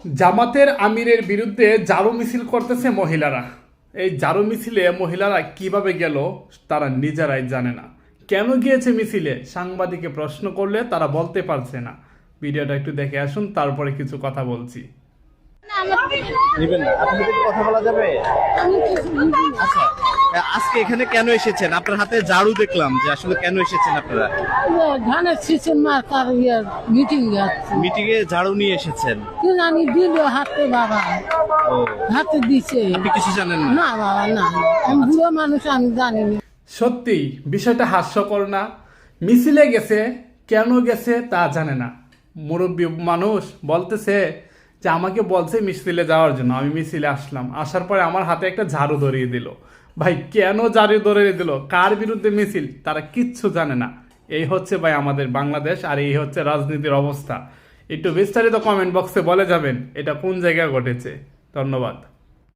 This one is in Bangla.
জামাতের আমিরের বিরুদ্ধে জারু মিছিল করতেছে মহিলারা। এই জারু মিছিলে মহিলারা কিভাবে গেল তারা নিজেরাই জানে না। কেন গিয়েছে মিছিলে সাংবাদিকে প্রশ্ন করলে তারা বলতে পারছে না। ভিডিওটা একটু দেখে আসুন, তারপরে কিছু কথা বলছি। নিবেন না, আপনার সাথে কথা বলা যাবে? আচ্ছা, আজকে এখানে কেন এসেছেন? আপনার হাতে ঝাড়ু দেখলাম, যে আসলে কেন এসেছেন আপনারা? ধানের সিজন মার্কার মিটিং যাচ্ছে, মিটিং এ ঝাড়ু নিয়ে এসেছেন? কি জানি দিল হাতে বাবা, ও, হাতে দিছে। আপনি কিছু জানেন না? না বাবা না, আমি বুড়ো মানুষ, আমি জানি না। সত্যি বিষয়টা হাস্যকর না? মিছিলে গেছে, কেন গেছে তা জানে না। মুরব্বী মানুষ বলতেছে যে আমাকে বলছে মিছিলে যাওয়ার জন্য, আমি মিছিলে আসলাম, আসার পরে আমার হাতে একটা ঝাড়ু ধরিয়ে দিল। ভাই কেন ঝাড়ু ধরিয়ে দিল, কার বিরুদ্ধে মিছিল, তারা কিচ্ছু জানে না। এই হচ্ছে ভাই আমাদের বাংলাদেশ, আর এই হচ্ছে রাজনীতির অবস্থা। একটু বিস্তারিত কমেন্ট বক্সে বলে যাবেন এটা কোন জায়গায় ঘটেছে। ধন্যবাদ।